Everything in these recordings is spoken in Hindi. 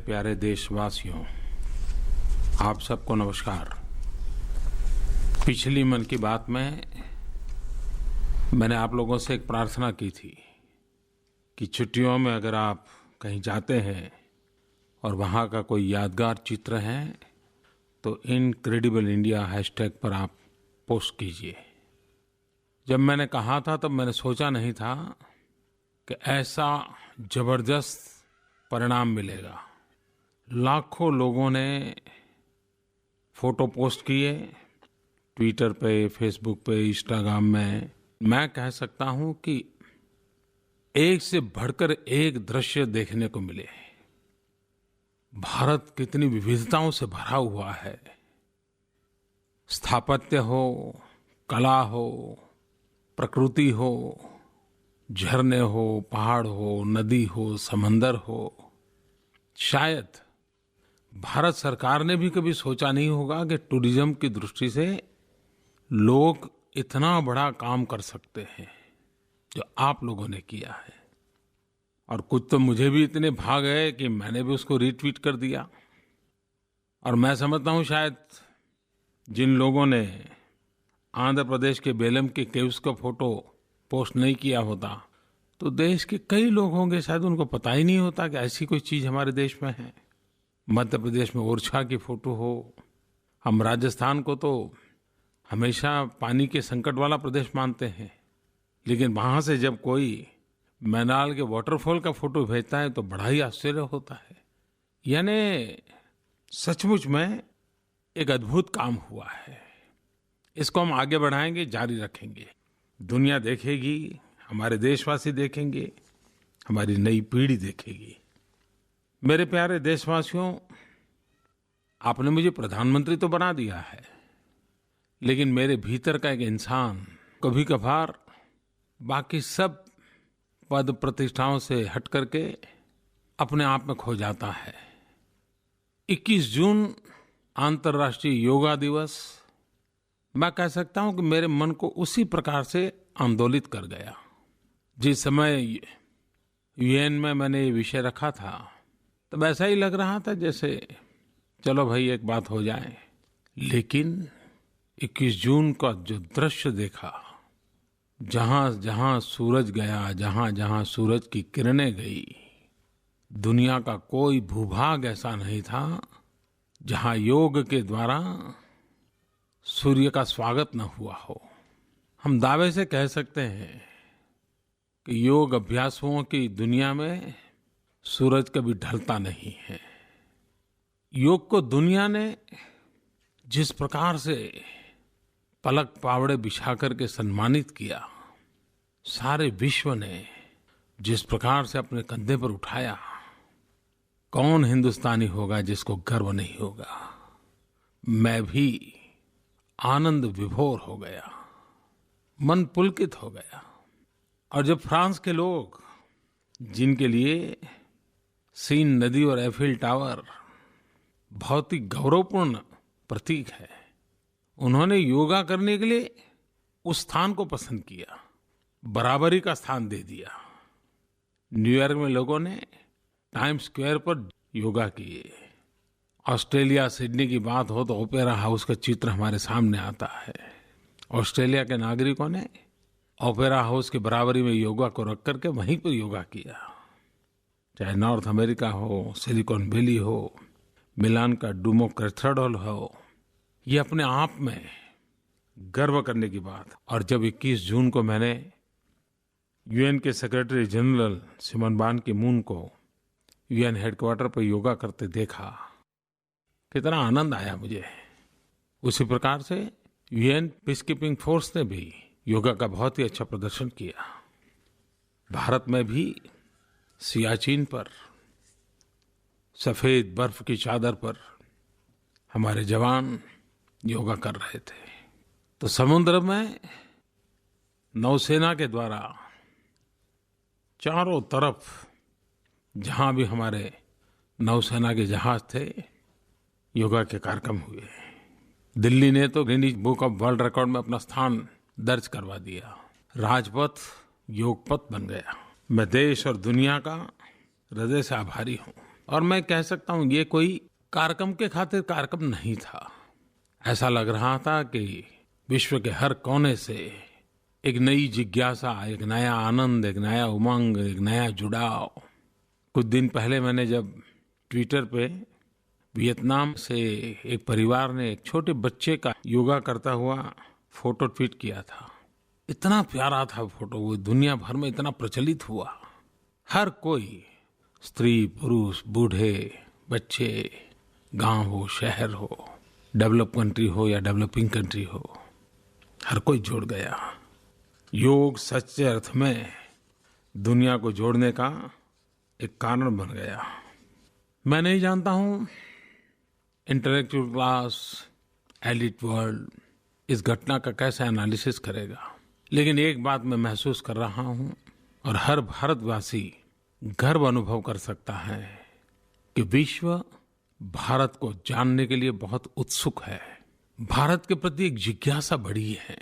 प्यारे देशवासियों, आप सबको नमस्कार। पिछली मन की बात में मैंने आप लोगों से एक प्रार्थना की थी कि छुट्टियों में अगर आप कहीं जाते हैं और वहाँ का कोई यादगार चित्र है तो इनक्रेडिबल इंडिया हैशटैग पर आप पोस्ट कीजिए। जब मैंने कहा था तब मैंने सोचा नहीं था कि ऐसा जबरदस्त परिणाम मिलेगा। लाखों लोगों ने फोटो पोस्ट किए ट्विटर पे, फेसबुक पे, इंस्टाग्राम में। मैं कह सकता हूं कि एक से बढ़कर एक दृश्य देखने को मिले। भारत कितनी विविधताओं से भरा हुआ है। स्थापत्य हो, कला हो, प्रकृति हो, झरने हो, पहाड़ हो, नदी हो, समंदर हो। शायद भारत सरकार ने भी कभी सोचा नहीं होगा कि टूरिज्म की दृष्टि से लोग इतना बड़ा काम कर सकते हैं जो आप लोगों ने किया है। और कुछ तो मुझे भी इतने भाग गए कि मैंने भी उसको रीट्वीट कर दिया। और मैं समझता हूँ शायद जिन लोगों ने आंध्र प्रदेश के बेलम के केव्स का फोटो पोस्ट नहीं किया होता तो देश के कई लोग होंगे शायद उनको पता ही नहीं होता कि ऐसी कोई चीज़ हमारे देश में है। मध्य प्रदेश में ओरछा की फोटो हो। हम राजस्थान को तो हमेशा पानी के संकट वाला प्रदेश मानते हैं, लेकिन वहाँ से जब कोई मैनाल के वाटरफॉल का फोटो भेजता है तो बड़ा ही आश्चर्य होता है। यानी सचमुच में एक अद्भुत काम हुआ है। इसको हम आगे बढ़ाएंगे, जारी रखेंगे। दुनिया देखेगी, हमारे देशवासी देखेंगे, हमारी नई पीढ़ी देखेगी। मेरे प्यारे देशवासियों, आपने मुझे प्रधानमंत्री तो बना दिया है, लेकिन मेरे भीतर का एक इंसान कभी कभार बाकी सब पद प्रतिष्ठाओं से हट करके अपने आप में खो जाता है। 21 जून अंतर्राष्ट्रीय योगा दिवस, मैं कह सकता हूं कि मेरे मन को उसी प्रकार से आंदोलित कर गया। जिस समय यूएन में मैंने ये विषय रखा था तब ऐसा ही लग रहा था जैसे चलो भाई एक बात हो जाए। लेकिन 21 जून का जो दृश्य देखा, जहां जहां सूरज गया, जहां जहां सूरज की किरणें गई, दुनिया का कोई भूभाग ऐसा नहीं था जहां योग के द्वारा सूर्य का स्वागत न हुआ हो। हम दावे से कह सकते हैं कि योग अभ्यासुओं की दुनिया में सूरज कभी ढलता नहीं है। योग को दुनिया ने जिस प्रकार से पलक पावड़े बिछा करके सम्मानित किया, सारे विश्व ने जिस प्रकार से अपने कंधे पर उठाया, कौन हिंदुस्तानी होगा जिसको गर्व नहीं होगा। मैं भी आनंद विभोर हो गया, मन पुलकित हो गया। और जब फ्रांस के लोग, जिनके लिए सीन नदी और एफिल टावर बहुत ही गौरवपूर्ण प्रतीक है, उन्होंने योगा करने के लिए उस स्थान को पसंद किया, बराबरी का स्थान दे दिया। न्यूयॉर्क में लोगों ने टाइम स्क्वायर पर योगा किए। ऑस्ट्रेलिया, सिडनी की बात हो तो ओपेरा हाउस का चित्र हमारे सामने आता है। ऑस्ट्रेलिया के नागरिकों ने ओपेरा हाउस की बराबरी में योगा को रख करके वहीं पर योगा किया। चाहे नॉर्थ अमेरिका हो, सिलिकॉन वैली हो, मिलान का डूमो कैथेड्रल हो, ये अपने आप में गर्व करने की बात। और जब 21 जून को मैंने यूएन के सेक्रेटरी जनरल सिमन बान की मून को यूएन हेडक्वार्टर पर योगा करते देखा, कितना आनंद आया मुझे। उसी प्रकार से यूएन पीस कीपिंग फोर्स ने भी योगा का बहुत ही अच्छा प्रदर्शन किया। भारत में भी सियाचिन पर सफेद बर्फ की चादर पर हमारे जवान योगा कर रहे थे। तो समुद्र में नौसेना के द्वारा चारों तरफ जहां भी हमारे नौसेना के जहाज थे, योगा के कार्यक्रम हुए। दिल्ली ने तो Guinness book of world record में अपना स्थान दर्ज करवा दिया। राजपथ योग पथ बन गया। मैं देश और दुनिया का हृदय से आभारी हूँ। और मैं कह सकता हूँ ये कोई कार्यक्रम के खातिर कार्यक्रम नहीं था। ऐसा लग रहा था कि विश्व के हर कोने से एक नई जिज्ञासा, एक नया आनंद, एक नया उमंग, एक नया जुड़ाव। कुछ दिन पहले मैंने जब ट्विटर पे वियतनाम से एक परिवार ने एक छोटे बच्चे का योगा करता हुआ फोटो ट्वीट किया था। इतना प्यारा था फोटो, वो दुनिया भर में इतना प्रचलित हुआ। हर कोई, स्त्री, पुरुष, बूढ़े, बच्चे, गांव हो, शहर हो, डेवलप कंट्री हो या डेवलपिंग कंट्री हो, हर कोई जुड़ गया। योग सच्चे अर्थ में दुनिया को जोड़ने का एक कारण बन गया। मैं नहीं जानता हूं इंटेलेक्चुअल क्लास, एलिट वर्ल्ड इस घटना का कैसा एनालिसिस करेगा, लेकिन एक बात मैं महसूस कर रहा हूं और हर भारतवासी गर्व अनुभव कर सकता है कि विश्व भारत को जानने के लिए बहुत उत्सुक है। भारत के प्रति एक जिज्ञासा बढ़ी है।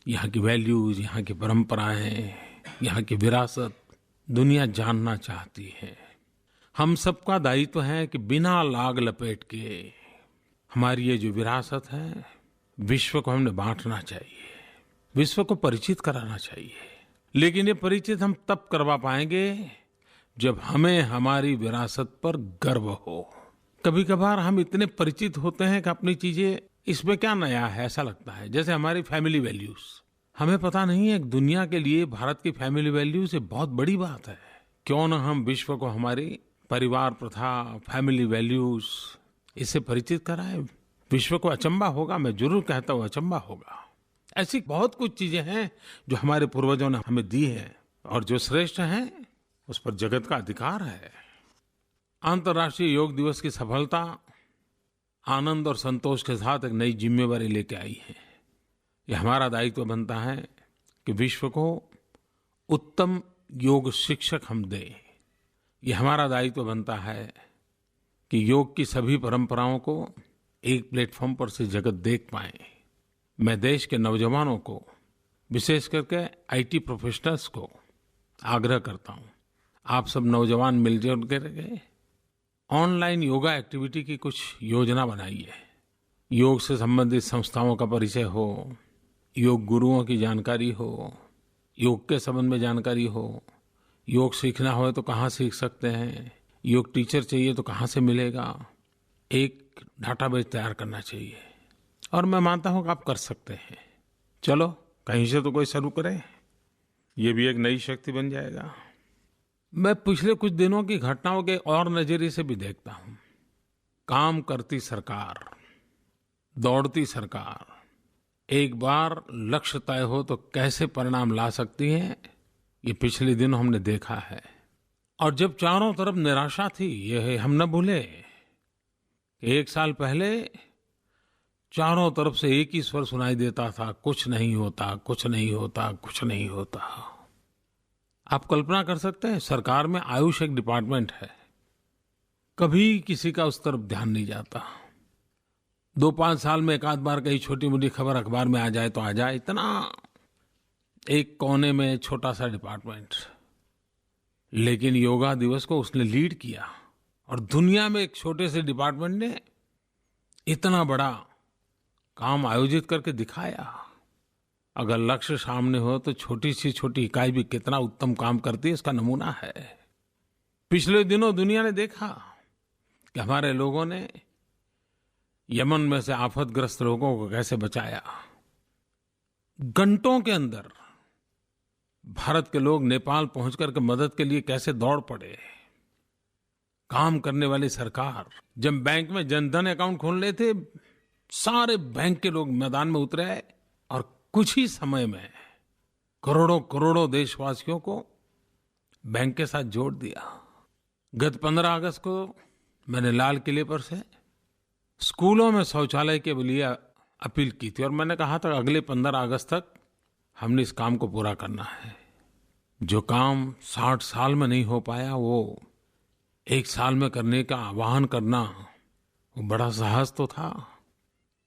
यहाँ की वैल्यूज, यहाँ की परंपराएं, यहाँ की विरासत दुनिया जानना चाहती है। हम सबका दायित्व है कि बिना लाग लपेट के हमारी ये जो विरासत है, विश्व को हमने बांटना चाहिए, विश्व को परिचित कराना चाहिए। लेकिन ये परिचित हम तब करवा पाएंगे जब हमें हमारी विरासत पर गर्व हो। कभी कभार हम इतने परिचित होते हैं कि अपनी चीजें, इसमें क्या नया है ऐसा लगता है। जैसे हमारी फैमिली वैल्यूज, हमें पता नहीं है दुनिया के लिए भारत की फैमिली वैल्यूज ये बहुत बड़ी बात है। क्यों न हम विश्व को हमारी परिवार प्रथा, फैमिली वैल्यूज इससे परिचित कराएं। विश्व को अचंबा होगा, मैं जरूर कहता हूं अचंबा होगा। ऐसी बहुत कुछ चीजें हैं जो हमारे पूर्वजों ने हमें दी है और जो श्रेष्ठ हैं उस पर जगत का अधिकार है। अंतर्राष्ट्रीय योग दिवस की सफलता आनंद और संतोष के साथ एक नई जिम्मेवारी लेके आई है। ये हमारा दायित्व बनता है कि विश्व को उत्तम योग शिक्षक हम दें। ये हमारा दायित्व बनता है कि योग की सभी परंपराओं को एक प्लेटफॉर्म पर से जगत देख पाए। मैं देश के नौजवानों को, विशेष करके आईटी प्रोफेशनल्स को आग्रह करता हूँ, आप सब नौजवान मिलजुल करके ऑनलाइन योगा एक्टिविटी की कुछ योजना बनाइए। योग से संबंधित संस्थाओं का परिचय हो, योग गुरुओं की जानकारी हो, योग के संबंध में जानकारी हो, योग सीखना हो तो कहाँ सीख सकते हैं, योग टीचर चाहिए तो कहाँ से मिलेगा। एक डाटाबेस तैयार करना चाहिए और मैं मानता हूँ कि आप कर सकते हैं। चलो कहीं से तो कोई शुरू करे, ये भी एक नई शक्ति बन जाएगा। मैं पिछले कुछ दिनों की घटनाओं के और नजरिए से भी देखता हूँ। काम करती सरकार, दौड़ती सरकार एक बार लक्ष्य तय हो तो कैसे परिणाम ला सकती है, ये पिछले दिनों हमने देखा है। और जब चारों तरफ निराशा थी, ये हम न भूले कि एक साल पहले चारों तरफ से एक ही स्वर सुनाई देता था, कुछ नहीं होता, कुछ नहीं होता, कुछ नहीं होता। आप कल्पना कर सकते हैं, सरकार में आयुष एक डिपार्टमेंट है, कभी किसी का उस तरफ ध्यान नहीं जाता। 2-5 साल में एक आध बार कहीं छोटी मोटी खबर अखबार में आ जाए तो आ जाए, इतना एक कोने में छोटा सा डिपार्टमेंट। लेकिन योगा दिवस को उसने लीड किया और दुनिया में एक छोटे से डिपार्टमेंट ने इतना बड़ा काम आयोजित करके दिखाया। अगर लक्ष्य सामने हो तो छोटी सी छोटी इकाई भी कितना उत्तम काम करती है, इसका नमूना है। पिछले दिनों दुनिया ने देखा कि हमारे लोगों ने यमन में से आफतग्रस्त लोगों को कैसे बचाया। घंटों के अंदर भारत के लोग नेपाल पहुंच करके मदद के लिए कैसे दौड़ पड़े। काम करने वाली सरकार, जब बैंक में जनधन अकाउंट खोलने थे, सारे बैंक के लोग मैदान में उतरे और कुछ ही समय में करोड़ों करोड़ों देशवासियों को बैंक के साथ जोड़ दिया। गत 15 अगस्त को मैंने लाल किले पर से स्कूलों में शौचालय के लिए अपील की थी और मैंने कहा था अगले 15 अगस्त तक हमने इस काम को पूरा करना है। जो काम 60 साल में नहीं हो पाया, वो 1 साल में करने का आह्वान करना, वो बड़ा साहस तो था।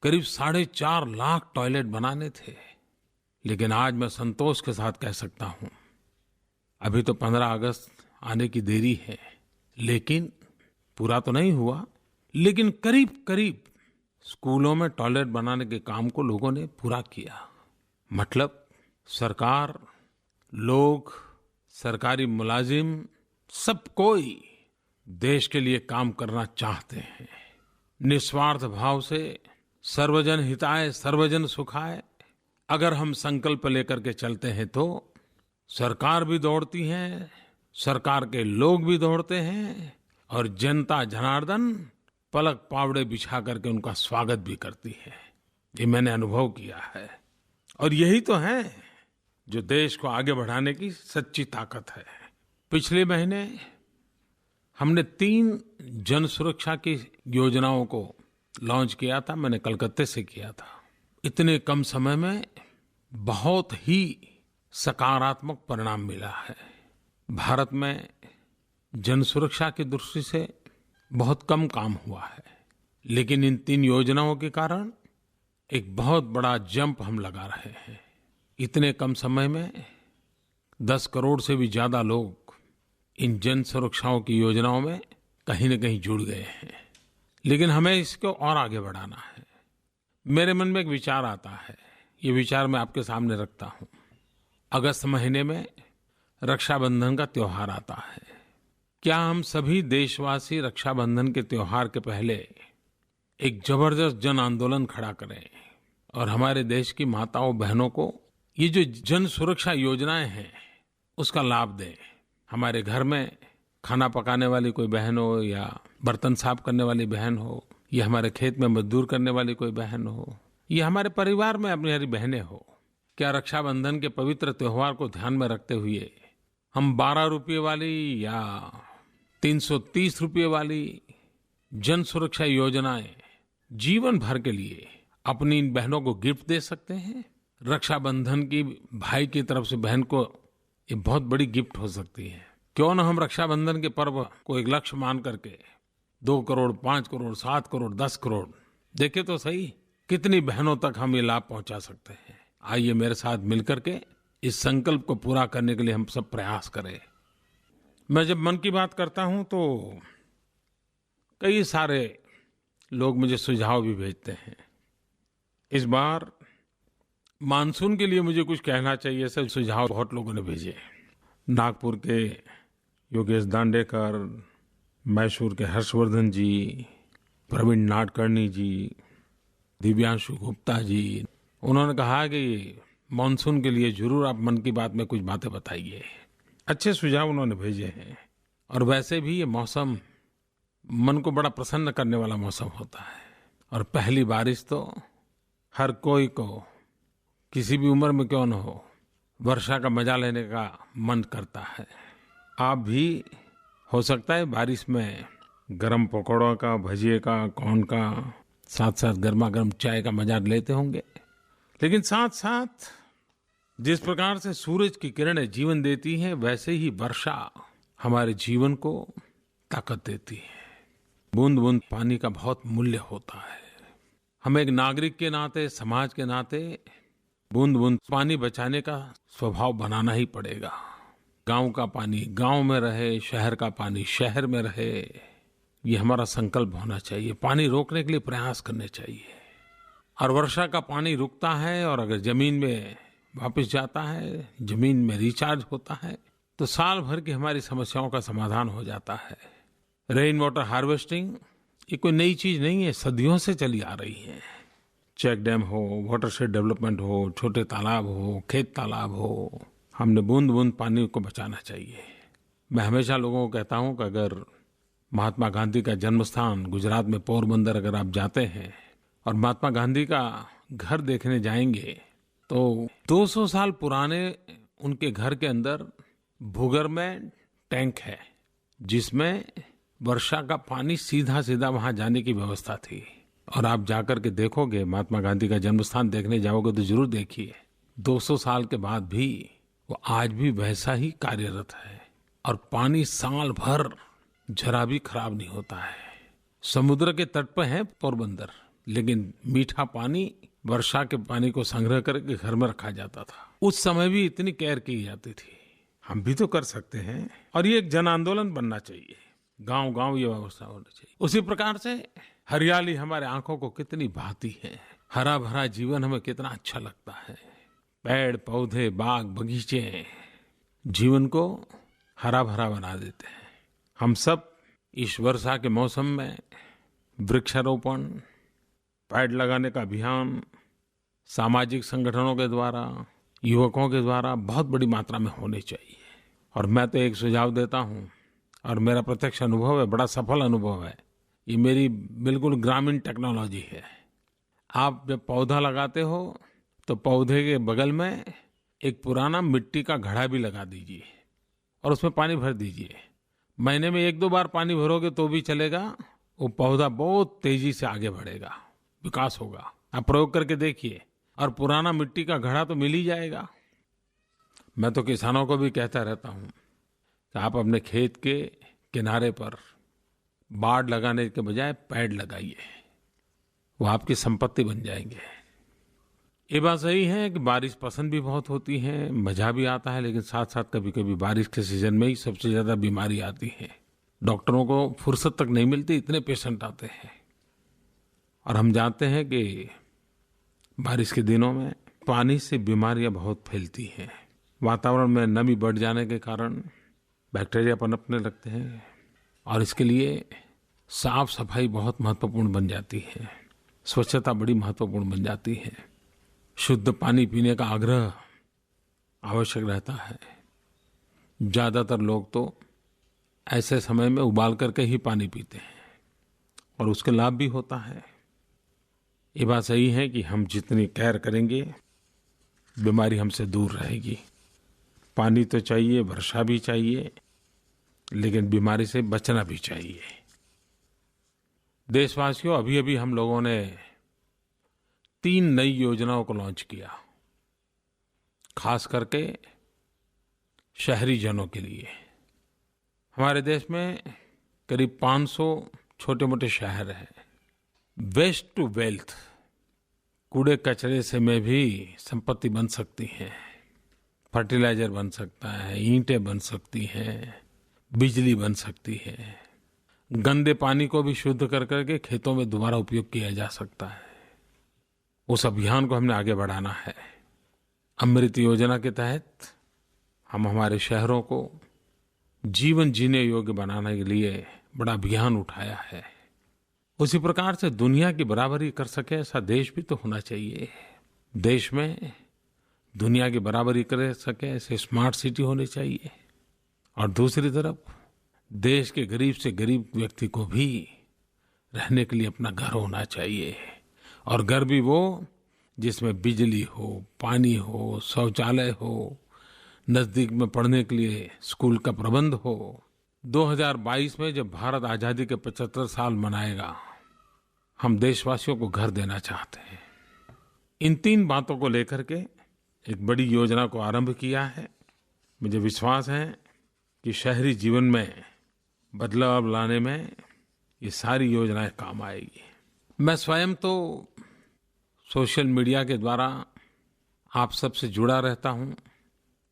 करीब 4.5 लाख टॉयलेट बनाने थे। लेकिन आज मैं संतोष के साथ कह सकता हूँ, अभी तो 15 अगस्त आने की देरी है, लेकिन पूरा तो नहीं हुआ, लेकिन करीब करीब स्कूलों में टॉयलेट बनाने के काम को लोगों ने पूरा किया। मतलब सरकार, लोग, सरकारी मुलाजिम, सब कोई देश के लिए काम करना चाहते हैं। निस्वार्थ भाव से सर्वजन हिताय सर्वजन सुखाय अगर हम संकल्प लेकर के चलते हैं तो सरकार भी दौड़ती है, सरकार के लोग भी दौड़ते हैं और जनता जनार्दन पलक पावड़े बिछा करके उनका स्वागत भी करती है। ये मैंने अनुभव किया है और यही तो है जो देश को आगे बढ़ाने की सच्ची ताकत है। पिछले महीने हमने 3 जन सुरक्षा की योजनाओं को लॉन्च किया था। मैंने कलकत्ते से किया था। इतने कम समय में बहुत ही सकारात्मक परिणाम मिला है। भारत में जन सुरक्षा की दृष्टि से बहुत कम काम हुआ है, लेकिन इन 3 योजनाओं के कारण एक बहुत बड़ा जंप हम लगा रहे हैं। इतने कम समय में 10 करोड़ से भी ज्यादा लोग इन जन सुरक्षाओं की योजनाओं में कहीं न कहीं जुड़ गए हैं, लेकिन हमें इसको और आगे बढ़ाना है। मेरे मन में एक विचार आता है, ये विचार मैं आपके सामने रखता हूँ। अगस्त महीने में रक्षाबंधन का त्योहार आता है। क्या हम सभी देशवासी रक्षाबंधन के त्योहार के पहले एक जबरदस्त जन आंदोलन खड़ा करें और हमारे देश की माताओं बहनों को ये जो जन सुरक्षा योजनाएं हैं उसका लाभ दें। हमारे घर में खाना पकाने वाली कोई बहन हो या बर्तन साफ करने वाली बहन हो या हमारे खेत में मजदूर करने वाली कोई बहन हो या हमारे परिवार में अपनी हमारी बहनें हो, क्या रक्षाबंधन के पवित्र त्योहार को ध्यान में रखते हुए हम 12 रुपये वाली या 330 रुपये वाली जन सुरक्षा योजनाएं जीवन भर के लिए अपनी इन बहनों को गिफ्ट दे सकते हैं। रक्षाबंधन की भाई की तरफ से बहन को ये बहुत बड़ी गिफ्ट हो सकती है। क्यों न हम रक्षाबंधन के पर्व को एक लक्ष्य मान करके 2 करोड़, 5 करोड़, 7 करोड़, 10 करोड़, देखे तो सही कितनी बहनों तक हम ये लाभ पहुंचा सकते हैं। आइए मेरे साथ मिलकर के इस संकल्प को पूरा करने के लिए हम सब प्रयास करें। मैं जब मन की बात करता हूं तो कई सारे लोग मुझे सुझाव भी भेजते हैं। इस बार मानसून के लिए मुझे कुछ कहना चाहिए, ऐसे सुझाव बहुत लोगों ने भेजे। नागपुर के योगेश दांडेकर, मैसूर के हर्षवर्धन जी, प्रवीण नाडकर्णी जी, दिव्यांशु गुप्ता जी, उन्होंने कहा कि मानसून के लिए जरूर आप मन की बात में कुछ बातें बताइए। अच्छे सुझाव उन्होंने भेजे हैं और वैसे भी ये मौसम मन को बड़ा प्रसन्न करने वाला मौसम होता है और पहली बारिश तो हर कोई को किसी भी उम्र में क्यों न हो वर्षा का मजा लेने का मन करता है। आप भी हो सकता है बारिश में गरम पकौड़ों का, भजिए का, कॉर्न का, साथ साथ गर्मा गर्म चाय का मजा लेते होंगे। लेकिन साथ साथ जिस प्रकार से सूरज की किरणें जीवन देती हैं, वैसे ही वर्षा हमारे जीवन को ताकत देती है। बूंद बूंद पानी का बहुत मूल्य होता है। हमें एक नागरिक के नाते, समाज के नाते बूंद बूंद पानी बचाने का स्वभाव बनाना ही पड़ेगा। गांव का पानी गांव में रहे, शहर का पानी शहर में रहे, ये हमारा संकल्प होना चाहिए। पानी रोकने के लिए प्रयास करने चाहिए। और वर्षा का पानी रुकता है और अगर जमीन में वापस जाता है, जमीन में रिचार्ज होता है, तो साल भर की हमारी समस्याओं का समाधान हो जाता है। रेन वाटर हार्वेस्टिंग ये कोई नई चीज नहीं है, सदियों से चली आ रही है। चेक डैम हो, वाटरशेड डेवलपमेंट हो, छोटे तालाब हो, खेत तालाब हो, हमने बूंद बूंद पानी को बचाना चाहिए। मैं हमेशा लोगों को कहता हूं कि अगर महात्मा गांधी का जन्म स्थान गुजरात में पोरबंदर अगर आप जाते हैं और महात्मा गांधी का घर देखने जाएंगे तो 200 साल पुराने उनके घर के अंदर भूगर्भ में टैंक है जिसमें वर्षा का पानी सीधा सीधा वहां जाने की व्यवस्था थी। और आप जाकर के देखोगे, महात्मा गांधी का जन्म स्थान देखने जाओगे तो जरूर देखिए, 200 साल के बाद भी वो आज भी वैसा ही कार्यरत है और पानी साल भर जरा भी खराब नहीं होता है। समुद्र के तट पर है पोरबंदर, लेकिन मीठा पानी वर्षा के पानी को संग्रह करके घर में रखा जाता था। उस समय भी इतनी केयर की जाती थी। हम भी तो कर सकते हैं और ये एक जन आंदोलन बनना चाहिए। गांव-गांव ये व्यवस्था होनी चाहिए। उसी प्रकार से हरियाली हमारे आंखों को कितनी भाती है, हरा भरा जीवन हमें कितना अच्छा लगता है। पेड़ पौधे बाग बगीचे जीवन को हरा भरा बना देते हैं। हम सब इस वर्षा के मौसम में वृक्षारोपण, पेड़ लगाने का अभियान सामाजिक संगठनों के द्वारा, युवकों के द्वारा बहुत बड़ी मात्रा में होने चाहिए। और मैं तो एक सुझाव देता हूँ, और मेरा प्रत्यक्ष अनुभव है, बड़ा सफल अनुभव है। ये मेरी बिल्कुल ग्रामीण टेक्नोलॉजी है। आप जब पौधा लगाते हो तो पौधे के बगल में एक पुराना मिट्टी का घड़ा भी लगा दीजिए और उसमें पानी भर दीजिए। महीने में 1-2 बार पानी भरोगे तो भी चलेगा, वो पौधा बहुत तेजी से आगे बढ़ेगा, विकास होगा। आप प्रयोग करके देखिए, और पुराना मिट्टी का घड़ा तो मिल ही जाएगा। मैं तो किसानों को भी कहता रहता हूँ कि आप अपने खेत के किनारे पर बाड़ लगाने के बजाय पेड़ लगाइए, वो आपकी संपत्ति बन जाएंगे। ये बात सही है कि बारिश पसंद भी बहुत होती है, मजा भी आता है, लेकिन साथ साथ कभी कभी बारिश के सीजन में ही सबसे ज्यादा बीमारी आती है। डॉक्टरों को फुर्सत तक नहीं मिलती, इतने पेशेंट आते हैं। और हम जानते हैं कि बारिश के दिनों में पानी से बीमारियां बहुत फैलती हैं। वातावरण में नमी बढ़ जाने के कारण बैक्टीरिया पनपने लगते हैं, और इसके लिए साफ सफाई बहुत महत्वपूर्ण बन जाती है, स्वच्छता बड़ी महत्वपूर्ण बन जाती है। शुद्ध पानी पीने का आग्रह आवश्यक रहता है। ज़्यादातर लोग तो ऐसे समय में उबाल करके ही पानी पीते हैं, और उसके लाभ भी होता है। ये बात सही है कि हम जितनी केयर करेंगे, बीमारी हमसे दूर रहेगी। पानी तो चाहिए, वर्षा भी चाहिए, लेकिन बीमारी से बचना भी चाहिए। देशवासियों, अभी अभी हम लोगों ने 3 नई योजनाओं को लॉन्च किया, खास करके शहरी जनों के लिए। हमारे देश में करीब 500 छोटे मोटे शहर हैं। वेस्ट टू वेल्थ, कूड़े कचरे से में भी संपत्ति बन सकती है, फर्टिलाइजर बन सकता है, ईंटें बन सकती हैं, बिजली बन सकती है। गंदे पानी को भी शुद्ध कर करके खेतों में दोबारा उपयोग किया जा सकता है। उस अभियान को हमने आगे बढ़ाना है। अमृत योजना के तहत हम हमारे शहरों को जीवन जीने योग्य बनाने के लिए बड़ा अभियान उठाया है। उसी प्रकार से दुनिया की बराबरी कर सके ऐसा देश भी तो होना चाहिए। देश में दुनिया की बराबरी कर सके ऐसे स्मार्ट सिटी होने चाहिए। और दूसरी तरफ देश के गरीब से गरीब व्यक्ति को भी रहने के लिए अपना घर होना चाहिए, और घर भी वो जिसमें बिजली हो, पानी हो, शौचालय हो, नजदीक में पढ़ने के लिए स्कूल का प्रबंध हो। 2022 में जब भारत आजादी के 75 साल मनाएगा, हम देशवासियों को घर देना चाहते हैं। इन 3 बातों को लेकर के एक बड़ी योजना को आरंभ किया है। मुझे विश्वास है कि शहरी जीवन में बदलाव लाने में ये सारी योजनाएं काम आएगी। मैं स्वयं तो सोशल मीडिया के द्वारा आप सबसे जुड़ा रहता हूँ।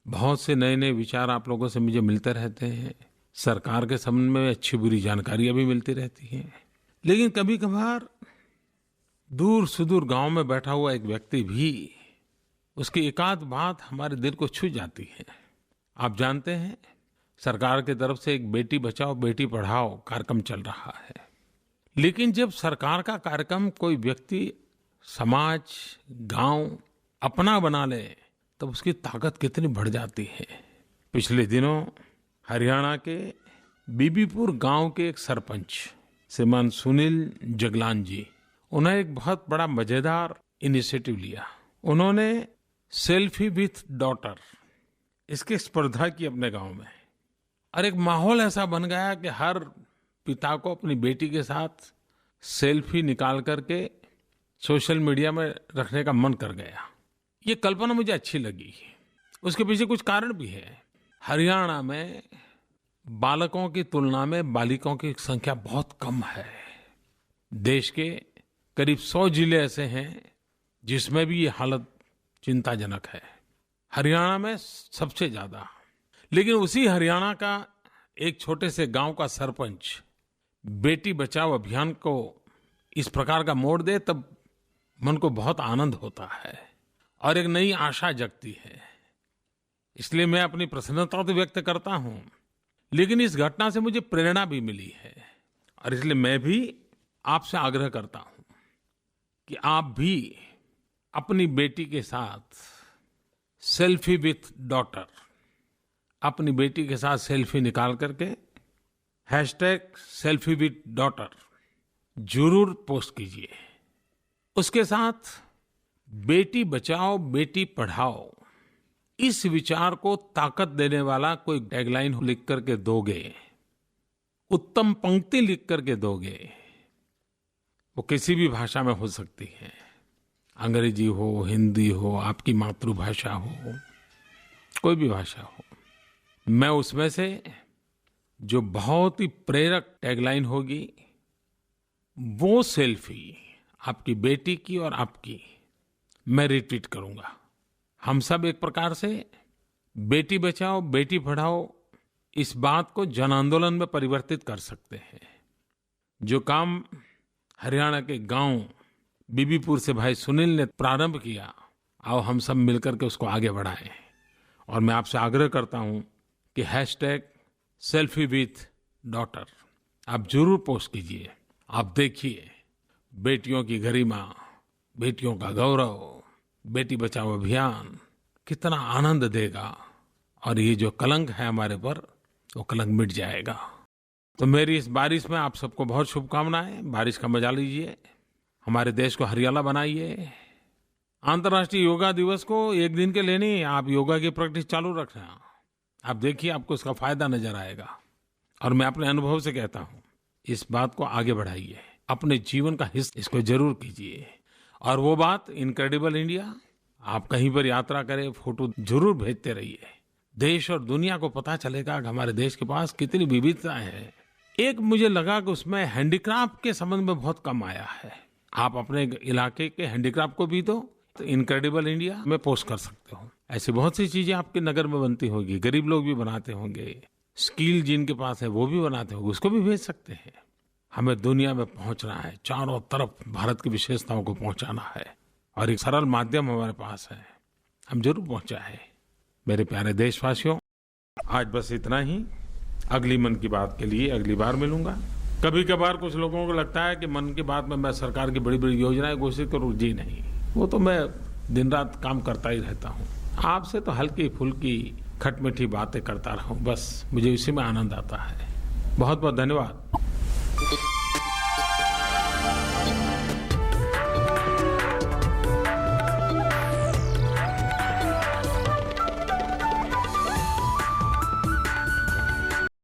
बहुत से नए नए विचार आप लोगों से मुझे मिलते रहते हैं। सरकार के संबंध में अच्छी बुरी जानकारियां भी मिलती रहती हैं। लेकिन कभी कभार दूर सुदूर गांव में बैठा हुआ एक व्यक्ति भी, उसकी एकाध बात हमारे दिल को छू जाती है। आप जानते हैं, सरकार की तरफ से एक बेटी बचाओ बेटी पढ़ाओ कार्यक्रम चल रहा है। लेकिन जब सरकार का कार्यक्रम कोई व्यक्ति, समाज, गांव अपना बना ले, तब उसकी ताकत कितनी बढ़ जाती है। पिछले दिनों हरियाणा के बीबीपुर गांव के एक सरपंच श्रीमान सुनील जगलान जी, उन्होंने एक बहुत बड़ा मजेदार इनिशिएटिव लिया। उन्होंने सेल्फी विथ डॉटर इसकी स्पर्धा की अपने गांव में, और एक माहौल ऐसा बन गया कि हर पिता को अपनी बेटी के साथ सेल्फी निकाल करके सोशल मीडिया में रखने का मन कर गया। ये कल्पना मुझे अच्छी लगी। उसके पीछे कुछ कारण भी है। हरियाणा में बालकों की तुलना में बालिकाओं की संख्या बहुत कम है। देश के करीब 100 जिले ऐसे हैं जिसमें भी ये हालत चिंताजनक है। हरियाणा में सबसे ज्यादा। लेकिन उसी हरियाणा का एक छोटे से गांव का सरपंच बेटी बचाओ अभियान को इस प्रकार का मोड़ दे, तब मन को बहुत आनंद होता है और एक नई आशा जगती है। इसलिए मैं अपनी प्रसन्नता तो व्यक्त करता हूं, लेकिन इस घटना से मुझे प्रेरणा भी मिली है। और इसलिए मैं भी आपसे आग्रह करता हूं कि आप भी अपनी बेटी के साथ सेल्फी विथ डॉटर, अपनी बेटी के साथ सेल्फी निकाल करके #सेल्फी विथ डॉटर जरूर पोस्ट कीजिए। उसके साथ बेटी बचाओ बेटी पढ़ाओ इस विचार को ताकत देने वाला कोई टैगलाइन लिख करके दोगे, उत्तम पंक्ति लिख करके दोगे, वो किसी भी भाषा में हो सकती है, अंग्रेजी हो, हिंदी हो, आपकी मातृभाषा हो, कोई भी भाषा हो। मैं उसमें से जो बहुत ही प्रेरक टैगलाइन होगी वो सेल्फी आपकी बेटी की और आपकी मैं रिट्वीट करूंगा। हम सब एक प्रकार से बेटी बचाओ बेटी पढ़ाओ इस बात को जन आंदोलन में परिवर्तित कर सकते हैं। जो काम हरियाणा के गांव बीबीपुर से भाई सुनील ने प्रारंभ किया, आओ हम सब मिलकर के उसको आगे बढ़ाएं। और मैं आपसे आग्रह करता हूं कि #सेल्फी विथ डॉटर आप जरूर पोस्ट कीजिए। आप देखिए बेटियों की गरिमा, बेटियों का गौरव, बेटी बचाओ अभियान कितना आनंद देगा और ये जो कलंक है हमारे पर वो कलंक मिट जाएगा। तो मेरी इस बारिश में आप सबको बहुत शुभकामनाएं। बारिश का मजा लीजिए, हमारे देश को हरियाला बनाइए। अंतर्राष्ट्रीय योगा दिवस को एक दिन के लिए नहीं, आप योगा की प्रैक्टिस चालू रखना। आप देखिए आपको इसका फायदा नजर आएगा। और मैं अपने अनुभव से कहता हूं, इस बात को आगे बढ़ाइए, अपने जीवन का हिस्सा इसको जरूर कीजिए। और वो बात इनक्रेडिबल इंडिया, आप कहीं पर यात्रा करें, फोटो जरूर भेजते रहिए। देश और दुनिया को पता चलेगा कि हमारे देश के पास कितनी विविधताएं हैं। एक मुझे लगा कि उसमें हैंडीक्राफ्ट के संबंध में बहुत कम आया है। आप अपने इलाके के हैंडीक्राफ्ट को भी दो तो इनक्रेडिबल इंडिया में पोस्ट कर सकते हो। ऐसी बहुत सी चीजें आपके नगर में बनती होगी, गरीब लोग भी बनाते होंगे, स्किल जिनके पास है वो भी बनाते होंगे, उसको भी भेज सकते हैं। हमें दुनिया में पहुंचना है, चारों तरफ भारत की विशेषताओं को पहुंचाना है और एक सरल माध्यम हमारे पास है, हम जरूर पहुंचाएं। मेरे प्यारे देशवासियों, आज बस इतना ही। अगली मन की बात के लिए अगली बार मिलूंगा। कभी कभार कुछ लोगों को लगता है कि मन की बात में मैं सरकार की बड़ी बड़ी योजनाएं घोषित करूं। जी नहीं, वो तो मैं दिन रात काम करता ही रहता हूं। आपसे तो हल्की फुल्की खटमिठी बातें करता रहूं, बस मुझे इसी में आनंद आता है। बहुत बहुत धन्यवाद।